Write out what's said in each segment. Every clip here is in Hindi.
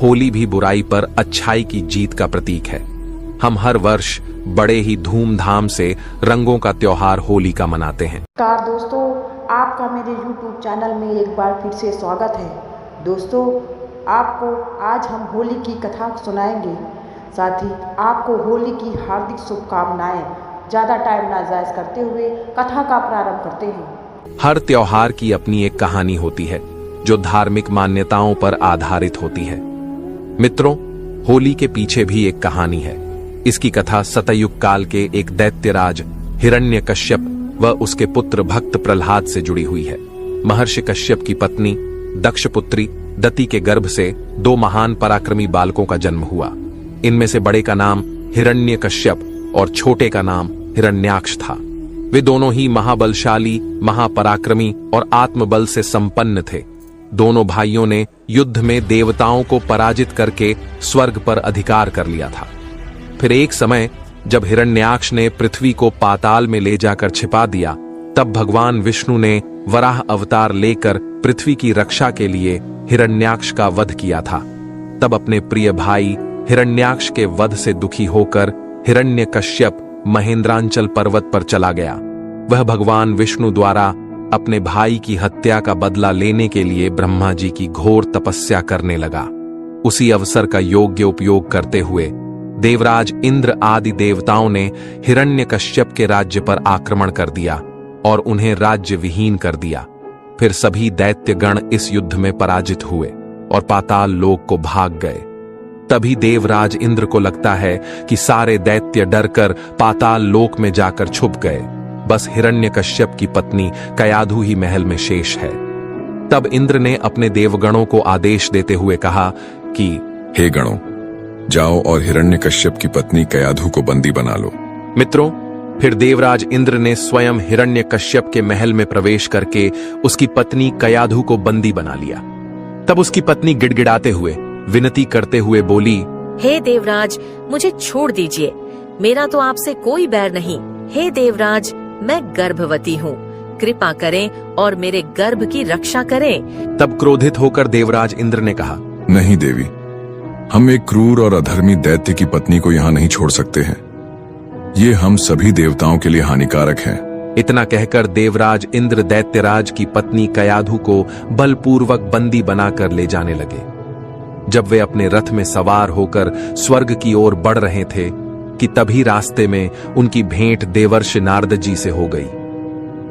होली भी बुराई पर अच्छाई की जीत का प्रतीक है। हम हर वर्ष बड़े ही धूमधाम से रंगों का त्योहार होली का मनाते हैं। नमस्कार दोस्तों, आपका मेरे YouTube चैनल में एक बार फिर से स्वागत है। दोस्तों, आपको आज हम होली की कथा सुनाएंगे, साथ ही आपको होली की हार्दिक शुभकामनाएं। ज़्यादा टाइम ना जाया करते हुए कथा का प्रारंभ करते हैं। हर त्योहार की अपनी एक कहानी होती है जो धार्मिक मान्यताओं पर आधारित होती है। मित्रों, होली के पीछे भी एक कहानी है। इसकी कथा सतयुग काल के एक दैत्यराज हिरण्यकश्यप व उसके पुत्र भक्त प्रहलाद से जुड़ी हुई है। महर्षि कश्यप की पत्नी दक्षपुत्री दति के गर्भ से दो महान पराक्रमी बालकों का जन्म हुआ। इनमें से बड़े का नाम हिरण्यकश्यप और छोटे का नाम हिरण्याक्ष था। वे दोनों ही महाबलशाली, महापराक्रमी और आत्मबल से संपन्न थे। दोनों भाइयों ने युद्ध में देवताओं को पराजित करके स्वर्ग पर अधिकार कर लिया था। फिर एक समय जब हिरण्याक्ष ने पृथ्वी को पाताल में ले जाकर छिपा दिया, तब भगवान विष्णु ने वराह अवतार लेकर पृथ्वी की रक्षा के लिए हिरण्याक्ष का वध किया था। तब अपने प्रिय भाई हिरण्याक्ष के वध से दुखी होकर हिरण्यकश्यप महेंद्रांचल पर्वत पर चला गया। वह भगवान विष्णु द्वारा अपने भाई की हत्या का बदला लेने के लिए ब्रह्मा जी की घोर तपस्या करने लगा। उसी अवसर का योग्य उपयोग करते हुए देवराज इंद्र आदि देवताओं ने हिरण्यकश्यप के राज्य पर आक्रमण कर दिया और उन्हें राज्य विहीन कर दिया। फिर सभी दैत्यगण इस युद्ध में पराजित हुए और पाताल लोक को भाग गए। तभी देवराज इंद्र को लगता है कि सारे दैत्य डरकर पाताल लोक में जाकर छुप गए। बस हिरण्यकश्यप की पत्नी कयाधु ही महल में शेष है। तब इंद्र ने अपने देवगणों को आदेश देते हुए कहा कि हे गणों, जाओ और हिरण्यकश्यप की पत्नी कयाधु को बंदी बना लो। मित्रों, फिर देवराज इंद्र ने स्वयं हिरण्यकश्यप के महल में प्रवेश करके उसकी पत्नी कयाधु को बंदी बना लिया। तब उसकी पत्नी गिड़गिड़ाते हुए, विनती करते हुए बोली, हे देवराज, मुझे छोड़ दीजिए। मेरा तो आपसे कोई बैर नहीं। हे देवराज, मैं गर्भवती हूँ। कृपा करें और मेरे गर्भ की रक्षा करें। तब क्रोधित होकर देवराज इंद्र ने कहा, नहीं देवी, हम एक क्रूर और अधर्मी दैत्य की पत्नी को यहाँ नहीं छोड़ सकते हैं। ये हम सभी देवताओं के लिए हानिकारक है। इतना कहकर देवराज इंद्र दैत्यराज की पत्नी कयाधु को बलपूर्वक बंदी बनाकर ले जाने लगे। जब वे अपने रथ में सवार होकर स्वर्ग की ओर बढ़ रहे थे कि तभी रास्ते में उनकी भेंट देवर्षि नारद जी से हो गई।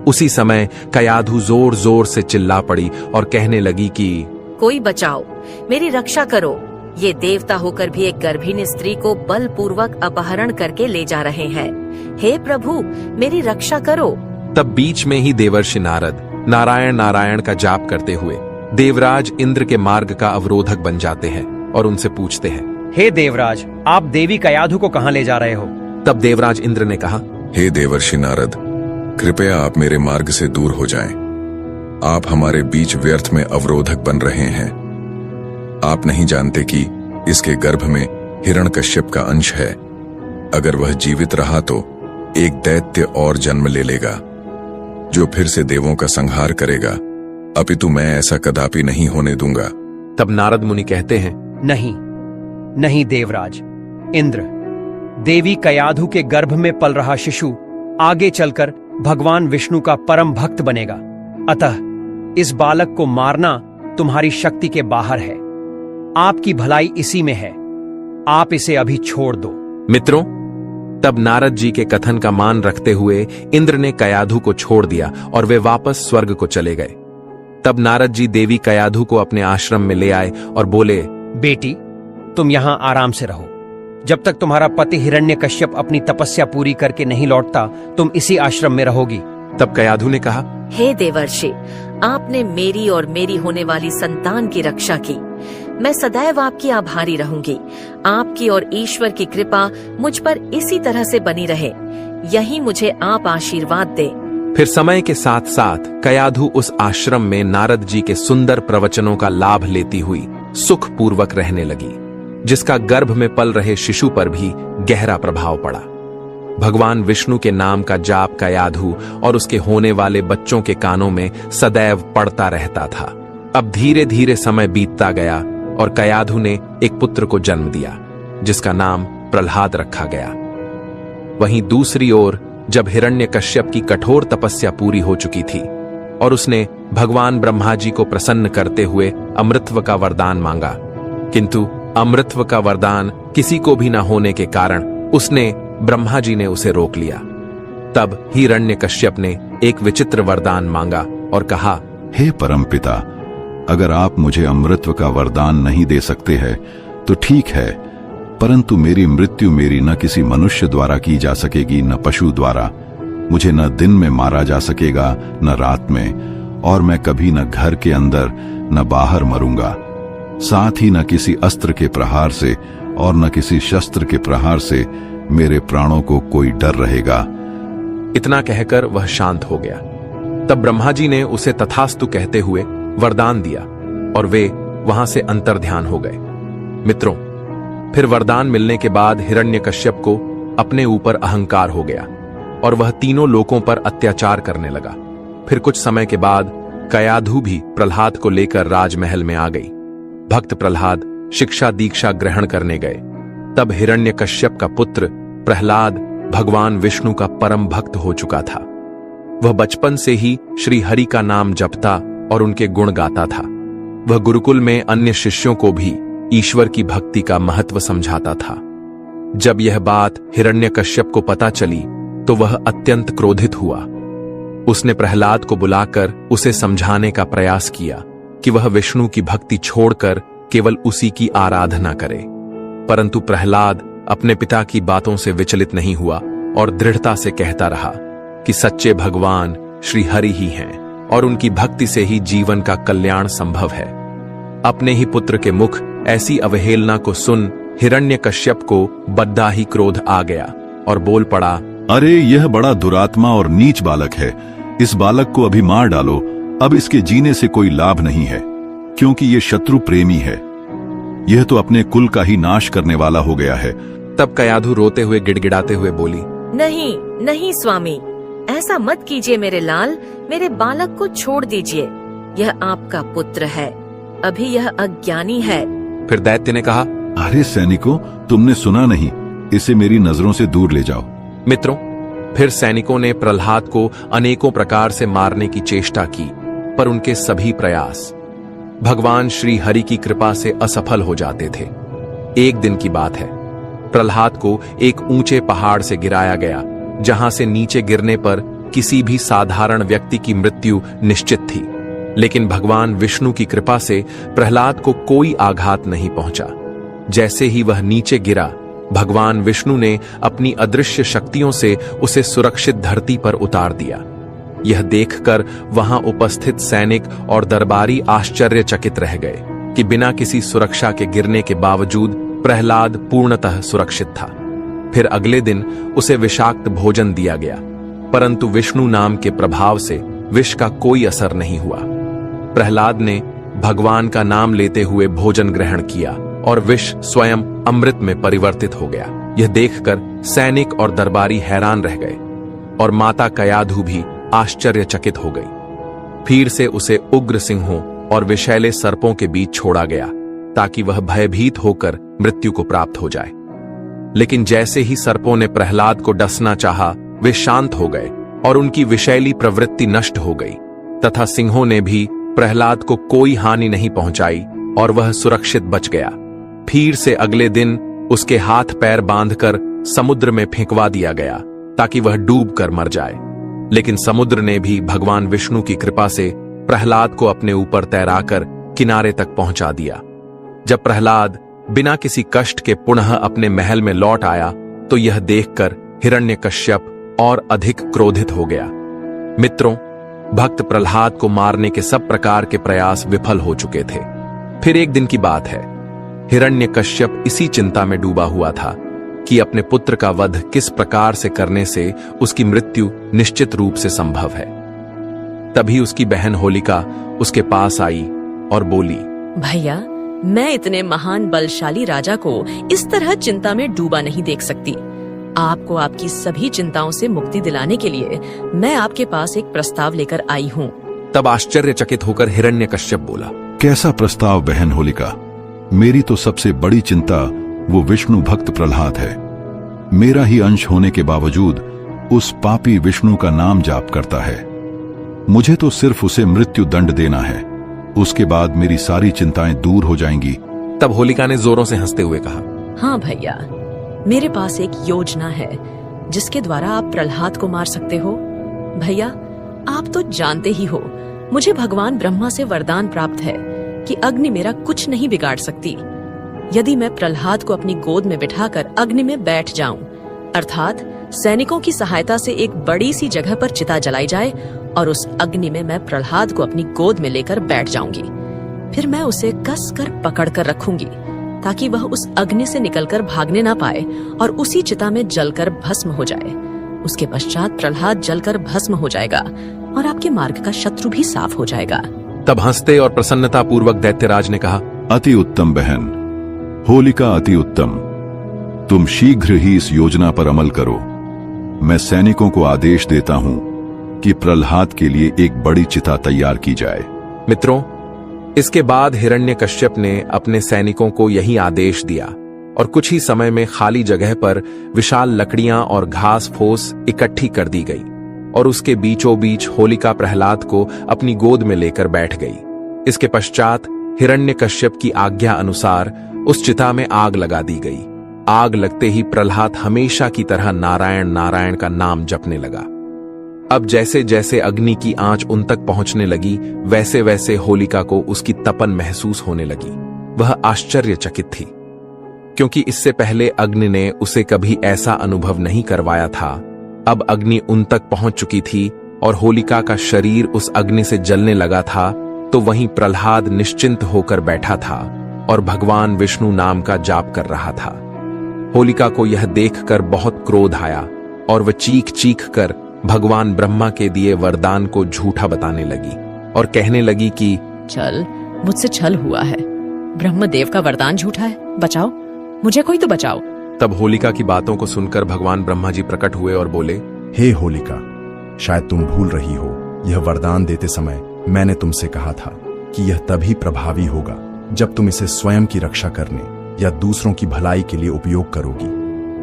उसी समय कयाधु जोर जोर से चिल्ला पड़ी और कहने लगी कि कोई बचाओ, मेरी रक्षा करो। ये देवता होकर भी एक गर्भिणी स्त्री को बलपूर्वक अपहरण करके ले जा रहे हैं। हे प्रभु, मेरी रक्षा करो। तब बीच में ही देवर्षि नारद नारायण नारायण का जाप करते हुए देवराज इंद्र के मार्ग का अवरोधक बन जाते हैं और उनसे पूछते हैं, हे देवराज, आप देवी कयाधु को कहाँ ले जा रहे हो? तब देवराज इंद्र ने कहा, हे देवर्षि नारद, कृपया आप मेरे मार्ग से दूर हो जाएं। आप हमारे बीच व्यर्थ में अवरोधक बन रहे हैं। आप नहीं जानते कि इसके गर्भ में हिरण्यकश्यप का अंश है। अगर वह जीवित रहा तो एक दैत्य और जन्म ले लेगा जो फिर से देवों का संहार करेगा। अपितु मैं ऐसा कदापि नहीं होने दूंगा। तब नारद मुनि कहते हैं, नहीं नहीं देवराज इंद्र, देवी कयाधु के गर्भ में पल रहा शिशु आगे चलकर भगवान विष्णु का परम भक्त बनेगा। अतः इस बालक को मारना तुम्हारी शक्ति के बाहर है। आपकी भलाई इसी में है। आप इसे अभी छोड़ दो। मित्रों, तब नारद जी के कथन का मान रखते हुए इंद्र ने कयाधु को छोड़ दिया और वे वापस स्वर्ग को चले गए। तब नारद जी देवी कयाधु को अपने आश्रम में ले आए और बोले, बेटी, तुम यहाँ आराम से रहो। जब तक तुम्हारा पति हिरण्यकश्यप अपनी तपस्या पूरी करके नहीं लौटता, तुम इसी आश्रम में रहोगी। तब कयाधु ने कहा, हे देवर्षि, आपने मेरी और मेरी होने वाली संतान की रक्षा की। मैं सदैव आपकी आभारी रहूंगी। आपकी और ईश्वर की कृपा मुझ पर इसी तरह से बनी रहे। यही मुझे आप आशीर्वाद दें। फिर समय के साथ साथ कयाधु उस आश्रम में नारद जी के सुंदर प्रवचनों का लाभ लेती हुई सुख पूर्वक रहने लगी, जिसका गर्भ में पल रहे शिशु पर भी गहरा प्रभाव पड़ा। भगवान विष्णु के नाम का जाप कयाधु और उसके होने वाले बच्चों के कानों में सदैव पड़ता रहता था। अब धीरे धीरे समय बीतता गया। और कयाधु ने एक पुत्र को जन्म दिया जिसका नाम प्रह्लाद रखा गया। वहीं दूसरी ओर जब हिरण्यकश्यप की कठोर तपस्या पूरी हो चुकी थी और उसने भगवान ब्रह्मा जी को प्रसन्न करते हुए अमृतत्व का वरदान मांगा, किंतु अमृतत्व का वरदान किसी को भी न होने के कारण उसने ब्रह्मा जी ने उसे रोक लिया। तब हिरण्यकश्यप ने एक विचित्र वरदान मांगा और कहा, हे परमपिता, अगर आप मुझे अमृतत्व का वरदान नहीं दे सकते हैं तो ठीक है, परंतु मेरी मृत्यु मेरी न किसी मनुष्य द्वारा की जा सकेगी न पशु द्वारा। मुझे न दिन में मारा जा सकेगा न रात में, और मैं कभी न घर के अंदर न बाहर मरूंगा। साथ ही न किसी अस्त्र के प्रहार से और न किसी शस्त्र के प्रहार से मेरे प्राणों को कोई डर रहेगा। इतना कहकर वह शांत हो गया। तब ब्रह्मा जी ने उसे तथास्तु कहते हुए वरदान दिया और वे वहां से अंतर्ध्यान हो गए। मित्रों, फिर वरदान मिलने के बाद हिरण्यकश्यप को अपने ऊपर अहंकार हो गया और वह तीनों लोकों पर अत्याचार करने लगा। फिर कुछ समय के बाद कयाधु भी प्रह्लाद को लेकर राजमहल में आ गई। भक्त प्रह्लाद शिक्षा दीक्षा ग्रहण करने गए। तब हिरण्यकश्यप का पुत्र प्रह्लाद भगवान विष्णु का परम भक्त हो चुका था। वह बचपन से ही श्री हरि का नाम जपता और उनके गुण गाता था। वह गुरुकुल में अन्य शिष्यों को भी ईश्वर की भक्ति का महत्व समझाता था। जब यह बात हिरण्यकश्यप को पता चली तो वह अत्यंत क्रोधित हुआ। उसने प्रह्लाद को बुलाकर उसे समझाने का प्रयास किया कि वह विष्णु की भक्ति छोड़कर केवल उसी की आराधना करे, परंतु प्रह्लाद अपने पिता की बातों से विचलित नहीं हुआ और दृढ़ता से कहता रहा कि सच्चे भगवान श्री हरि ही हैं और उनकी भक्ति से ही जीवन का कल्याण संभव है। अपने ही पुत्र के मुख ऐसी अवहेलना को सुन हिरण्यकश्यप को बद्दा ही क्रोध आ गया और बोल पड़ा, अरे यह बड़ा दुरात्मा और नीच बालक है, इस बालक को अभी मार डालो। अब इसके जीने से कोई लाभ नहीं है, क्योंकि ये शत्रु प्रेमी है। यह तो अपने कुल का ही नाश करने वाला हो गया है। तब कयाधु रोते हुए गिड़गिड़ाते हुए बोली, नहीं नहीं स्वामी, ऐसा मत कीजिए मेरे लाल, मेरे बालक को छोड़ दीजिए। यह आपका पुत्र है, अभी यह अज्ञानी है। फिर दैत्य ने कहा, अरे सैनिकों, तुमने सुना नहीं, इसे मेरी नजरों से दूर ले जाओ। मित्रों, फिर सैनिकों ने प्रह्लाद को अनेकों प्रकार से मारने की चेष्टा की, पर उनके सभी प्रयास भगवान श्री हरि की कृपा से असफल हो जाते थे। एक दिन की बात है, प्रह्लाद को एक ऊंचे पहाड़ से गिराया गया, जहां से नीचे गिरने पर किसी भी साधारण व्यक्ति की मृत्यु निश्चित थी। लेकिन भगवान विष्णु की कृपा से प्रह्लाद को कोई आघात नहीं पहुंचा। जैसे ही वह नीचे गिरा, भगवान विष्णु ने अपनी अदृश्य शक्तियों से उसे सुरक्षित धरती पर उतार दिया। यह देखकर वहां उपस्थित सैनिक और दरबारी आश्चर्यचकित रह गए कि बिना किसी सुरक्षा के गिरने के बावजूद प्रह्लाद पूर्णतः सुरक्षित था। फिर अगले दिन उसे विषाक्त भोजन दिया गया, परंतु विष्णु नाम के प्रभाव से विष का कोई असर नहीं हुआ। प्रह्लाद ने भगवान का नाम लेते हुए भोजन ग्रहण किया और विष स्वयं अमृत में परिवर्तित हो गया। यह देखकर सैनिक और दरबारी हैरान रह गए और माता कयाधु भी आश्चर्यचकित हो गई। फिर से उसे उग्र सिंहों और विषैले सर्पों के बीच छोड़ा गया ताकि वह भयभीत होकर मृत्यु को प्राप्त हो जाए। लेकिन जैसे ही सर्पों ने प्रह्लाद को डसना चाहा, वे शांत हो गए और उनकी विषैली प्रवृत्ति नष्ट हो गई तथा सिंहों ने भी प्रह्लाद को कोई हानि नहीं पहुंचाई और वह सुरक्षित बच गया। फिर से अगले दिन उसके हाथ पैर बांधकर समुद्र में फेंकवा दिया गया ताकि वह डूब कर मर जाए। लेकिन समुद्र ने भी भगवान विष्णु की कृपा से प्रह्लाद को अपने ऊपर तैराकर किनारे तक पहुंचा दिया। जब प्रह्लाद बिना किसी कष्ट के पुनः अपने महल में लौट आया तो यह देखकर हिरण्यकश्यप और अधिक क्रोधित हो गया। मित्रों, भक्त प्रह्लाद को मारने के सब प्रकार के प्रयास विफल हो चुके थे। फिर एक दिन की बात है, हिरण्यकश्यप इसी चिंता में डूबा हुआ था कि अपने पुत्र का वध किस प्रकार से करने से उसकी मृत्यु निश्चित रूप से संभव है। तभी उसकी बहन होलिका उसके पास आई और बोली, भैया, मैं इतने महान बलशाली राजा को इस तरह चिंता में डूबा नहीं देख सकती। आपको आपकी सभी चिंताओं से मुक्ति दिलाने के लिए मैं आपके पास एक प्रस्ताव लेकर आई हूँ। तब आश्चर्यचकित होकर हिरण्यकश्यप बोला, कैसा प्रस्ताव बहन होलिका? मेरी तो सबसे बड़ी चिंता वो विष्णु भक्त प्रहलाद है। मेरा ही अंश होने के बावजूद उस पापी विष्णु का नाम जाप करता है। मुझे तो सिर्फ उसे मृत्यु दंड देना है, उसके बाद मेरी सारी चिंताएं दूर हो जाएंगी। तब होलिका ने जोरों से हंसते हुए कहा, हाँ भैया, मेरे पास एक योजना है जिसके द्वारा आप प्रहलाद को मार सकते हो। भैया, आप तो जानते ही हो, मुझे भगवान ब्रह्मा से वरदान प्राप्त है कि अग्नि मेरा कुछ नहीं बिगाड़ सकती। यदि मैं प्रहलाद को अपनी गोद में बिठाकर अग्नि में बैठ जाऊं, अर्थात सैनिकों की सहायता से एक बड़ी सी जगह पर चिता जलाई जाए और उस अग्नि में मैं प्रहलाद को अपनी गोद में लेकर बैठ जाऊंगी, फिर मैं उसे कस कर पकड़ कर रखूंगी ताकि वह उस अग्नि से निकलकर भागने ना पाए और उसी चिता में जलकर भस्म हो जाए। उसके पश्चात प्रहलाद जलकर भस्म हो जाएगा और आपके मार्ग का शत्रु भी साफ हो जाएगा। तब हंसते और प्रसन्नता पूर्वक दैत्यराज ने कहा, अति उत्तम बहन, होलिका अति उत्तम। तुम शीघ्र ही इस योजना पर अमल करो। मैं सैनिकों को आदेश देता हूं कि प्रहलाद के लिए एक बड़ी चिता तैयार की जाए। मित्रों, इसके बाद हिरण्यकश्यप ने अपने सैनिकों को यही आदेश दिया और कुछ ही समय में खाली जगह पर विशाल लकड़ियां और घास फूस इकट्ठी कर दी गई और उसके बीचों बीच होलिका प्रहलाद को अपनी गोद में लेकर बैठ गई। इसके पश्चात हिरण्यकश्यप की आज्ञा अनुसार उस चिता में आग लगा दी गई। आग लगते ही प्रहलाद हमेशा की तरह नारायण नारायण का नाम जपने लगा। अब जैसे जैसे अग्नि की आंच उन तक पहुंचने लगी, वैसे वैसे होलिका को उसकी तपन महसूस होने लगी। वह आश्चर्यचकित थी, क्योंकि इससे पहले अग्नि ने उसे कभी ऐसा अनुभव नहीं करवाया था। अब अग्नि उन तक पहुंच चुकी थी और होलिका का शरीर उस अग्नि से जलने लगा था, तो वहीं प्रहलाद निश्चिंत होकर बैठा था और भगवान विष्णु नाम का जाप कर रहा था। होलिका को यह देखकर बहुत क्रोध आया और वह चीख चीख कर भगवान ब्रह्मा के दिए वरदान को झूठा बताने लगी और कहने लगी कि चल, मुझसे छल हुआ है, ब्रह्मदेव का वरदान झूठा है, बचाओ, मुझे कोई तो बचाओ। तब होलिका की बातों को सुनकर भगवान ब्रह्मा जी प्रकट हुए और बोले, हे होलिका, शायद तुम भूल रही हो, यह वरदान देते समय मैंने तुमसे कहा था कि यह तभी प्रभावी होगा जब तुम इसे स्वयं की रक्षा करने या दूसरों की भलाई के लिए उपयोग करोगी।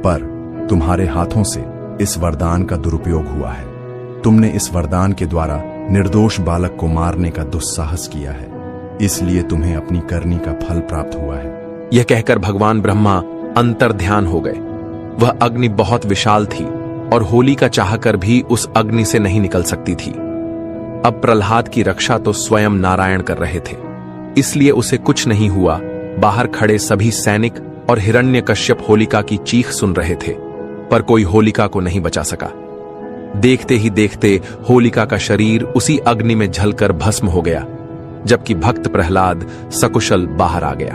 पर तुम्हारे हाथों से इस वरदान का दुरुपयोग हुआ है। तुमने इस वरदान के द्वारा निर्दोष बालक को मारने का दुस्साहस किया है, इसलिए तुम्हें अपनी करनी का फल प्राप्त हुआ है। यह कहकर भगवान ब्रह्मा अंतर्ध्यान हो गए। वह अग्नि बहुत विशाल थी और होलिका चाहकर भी उस अग्नि से नहीं निकल सकती थी। अब प्रहलाद की रक्षा तो स्वयं नारायण कर रहे थे, इसलिए उसे कुछ नहीं हुआ। बाहर खड़े सभी सैनिक और हिरण्यकश्यप होलिका की चीख सुन रहे थे, पर कोई होलिका को नहीं बचा सका। देखते ही देखते होलिका का शरीर उसी अग्नि में जलकर भस्म हो गया, जबकि भक्त प्रहलाद सकुशल बाहर आ गया।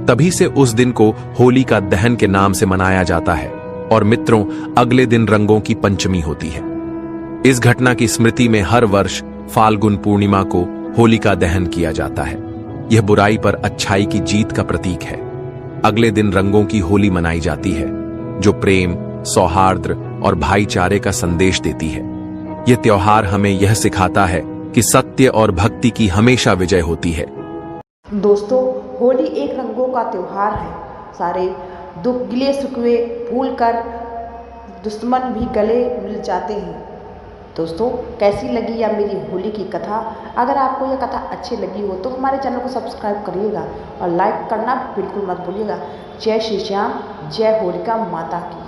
तभी से उस दिन को होलिका दहन के नाम से मनाया जाता है और मित्रों, अगले दिन रंगों की पंचमी होती है। इस घटना की स्मृति में हर वर्ष फाल्गुन पूर्णिमा को होलिका दहन किया जाता है। यह बुराई पर अच्छाई की जीत का प्रतीक है। अगले दिन रंगों की होली मनाई जाती है, जो प्रेम, सौहार्द और भाईचारे का संदेश देती है। यह त्योहार हमें यह सिखाता है कि सत्य और भक्ति की हमेशा विजय होती है। दोस्तों, होली एक रंगों का त्योहार है। सारे दुख गिले शिकवे भूल कर दुश्मन भी गले मिल जाते हैं। दोस्तों, कैसी लगी या मेरी होली की कथा? अगर आपको यह कथा अच्छी लगी हो तो हमारे चैनल को सब्सक्राइब करिएगा और लाइक करना बिल्कुल मत भूलिएगा। जय श्री श्याम, जय होलिका माता की।